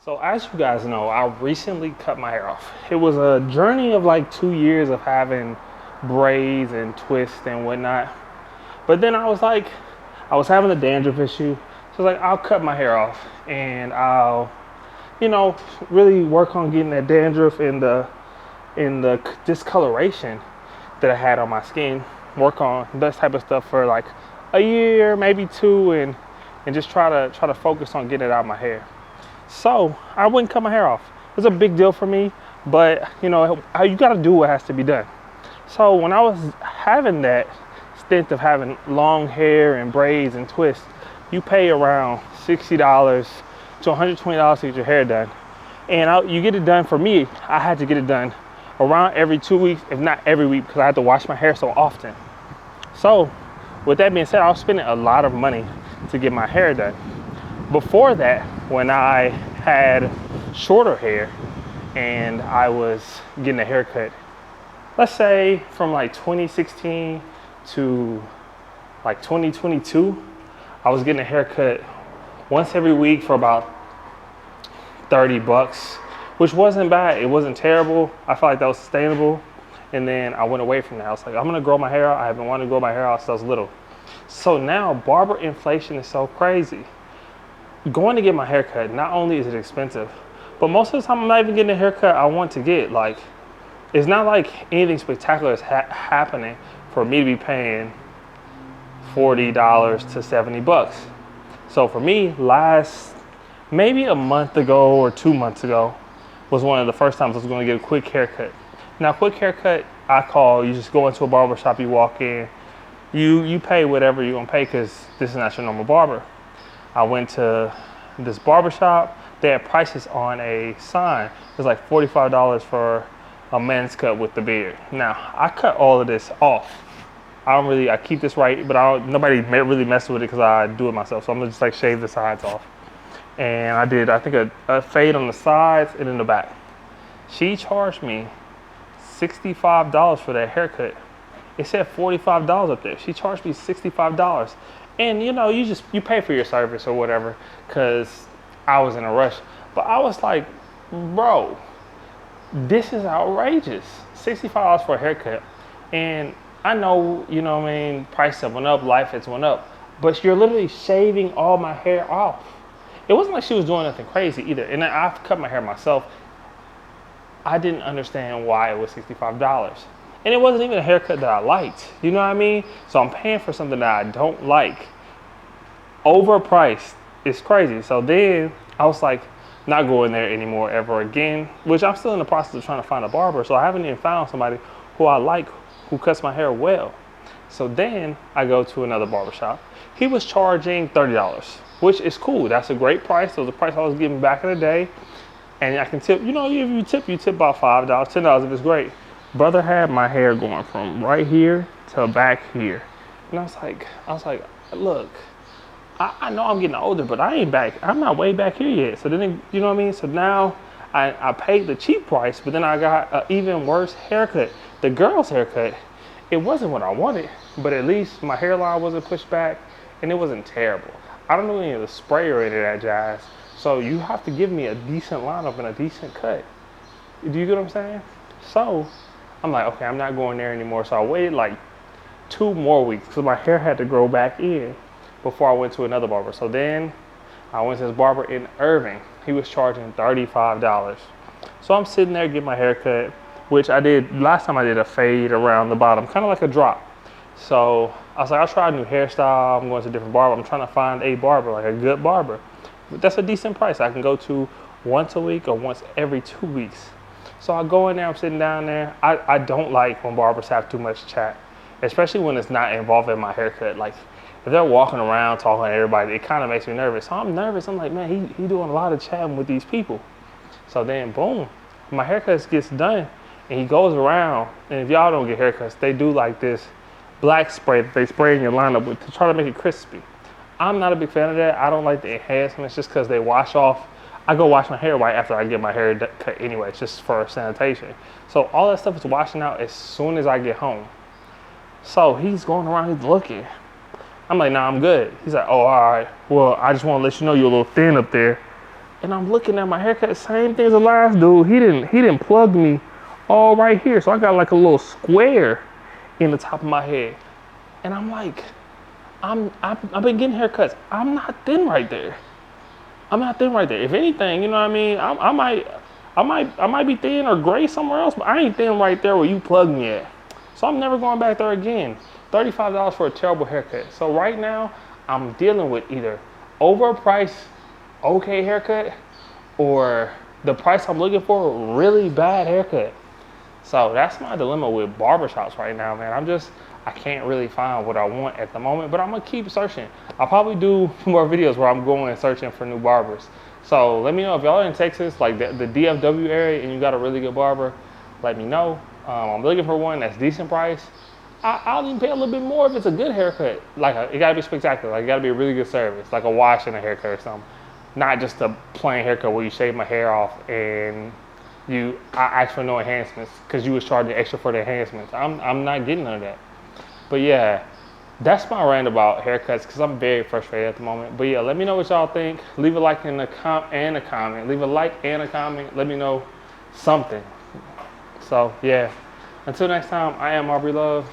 So as you guys know, I recently cut my hair off. It was a journey of like 2 years of having braids and twists and whatnot. But then I was like, I was having a dandruff issue. So I was like, I'll cut my hair off and I'll, you know, really work on getting that dandruff and the discoloration that I had on my skin. Work on that type of stuff for like a year, maybe two, and just try to focus on getting it out of my hair. So I wouldn't cut my hair off. It was a big deal for me, but you know, you gotta do what has to be done. So when I was having that stint of having long hair and braids and twists, you pay around $60 to $120 to get your hair done. And you get it done. For me, I had to get it done around every 2 weeks, if not every week, because I had to wash my hair so often. So with that being said, I was spending a lot of money to get my hair done. Before that, when I had shorter hair and I was getting a haircut, let's say from like 2016 to like 2022, I was getting a haircut once every week for about 30 bucks, which wasn't bad. It wasn't terrible. I felt like that was sustainable. And then I went away from that. I was like, I'm gonna grow my hair out. I have been wanting to grow my hair out since I was little. So now barber inflation is so crazy. Going to get my hair cut, not only is it expensive, but most of the time I'm not even getting a haircut I want to get. Like, it's not like anything spectacular is happening for me to be paying $40 to 70 bucks. So for me, maybe a month ago or 2 months ago was one of the first times I was going to get a quick haircut. Now, quick haircut, you just go into a barber shop, you walk in, you pay whatever you're gonna pay because this is not your normal barber. I went to this barber shop. They had prices on a sign. It was like $45 for a men's cut with the beard. Now, I cut all of this off. I keep this right, but nobody really messes with it because I do it myself. So I'm gonna just like shave the sides off. And I did, I think a fade on the sides and in the back. She charged me $65 for that haircut. It said $45 up there. She charged me $65. And you know, you pay for your service or whatever, because I was in a rush. But I was like, bro, this is outrageous. $65 for a haircut. And I know, you know what I mean, prices went up, life has went up. But you're literally shaving all my hair off. It wasn't like she was doing nothing crazy either. And I've cut my hair myself. I didn't understand why it was $65. And it wasn't even a haircut that I liked. You know what I mean? So I'm paying for something that I don't like. Overpriced. It's crazy. So then I was like, not going there anymore ever again, which I'm still in the process of trying to find a barber. So I haven't even found somebody who I like, who cuts my hair well. So then I go to another barber shop. He was charging $30, which is cool. That's a great price. It was the price I was getting back in the day. And I can tip, you know, if you tip about $5, $10 if it's great. Brother had my hair going from right here to back here. And I was like, look, I know I'm getting older, but I'm not way back here yet. So then, you know what I mean? So now I paid the cheap price, but then I got an even worse haircut. The girl's haircut, it wasn't what I wanted, but at least my hairline wasn't pushed back and it wasn't terrible. I don't know any of the spray or any of that jazz. So you have to give me a decent lineup and a decent cut. Do you get what I'm saying? So I'm like, okay, I'm not going there anymore. So I waited like 2 more weeks because my hair had to grow back in before I went to another barber. So then I went to this barber in Irving. He was charging $35. So I'm sitting there getting my hair cut, which I did, last time I did a fade around the bottom, kind of like a drop. So I was like, I'll try a new hairstyle. I'm going to a different barber. I'm trying to find a barber, like a good barber. But that's a decent price. I can go to once a week or once every 2 weeks. So I go in there, I'm sitting down there. I don't like when barbers have too much chat, especially when it's not involving my haircut. Like, if they're walking around talking to everybody, it kind of makes me nervous. So I'm nervous. I'm like, man, he doing a lot of chatting with these people. So then, boom, my haircut gets done, and he goes around. And if y'all don't get haircuts, they do like this black spray that they spray in your lineup with to try to make it crispy. I'm not a big fan of that. I don't like the enhancements just because they wash off. I go wash my hair right after I get my hair cut anyway, just for sanitation. So all that stuff is washing out as soon as I get home. So he's going around, he's looking. I'm like, nah, I'm good. He's like, oh, all right. Well, I just want to let you know you're a little thin up there. And I'm looking at my haircut, same thing as the last dude. He didn't plug me all right here. So I got like a little square in the top of my head. And I'm like, I've been getting haircuts. I'm not thin right there. I'm not thin right there. If anything, you know what I mean? I might be thin or gray somewhere else, but I ain't thin right there where you plug me at. So I'm never going back there again. $35 for a terrible haircut. So right now, I'm dealing with either overpriced, okay haircut, or the price I'm looking for, really bad haircut. So that's my dilemma with barbershops right now, man. I can't really find what I want at the moment, but I'm gonna keep searching. I'll probably do more videos where I'm going and searching for new barbers. So let me know if y'all are in Texas, like the DFW area, and you got a really good barber, let me know. I'm looking for one that's decent price. I'll even pay a little bit more if it's a good haircut. Like it gotta be spectacular. Like it gotta be a really good service, like a wash and a haircut or something. Not just a plain haircut where you shave my hair off and I asked for no enhancements because you was charging extra for the enhancements. I'm not getting none of that. But yeah, that's my rant about haircuts because I'm very frustrated at the moment. But yeah, let me know what y'all think. Leave a like and a comment. Leave a like and a comment. Let me know something. So yeah, until next time, I am Aubrey Love.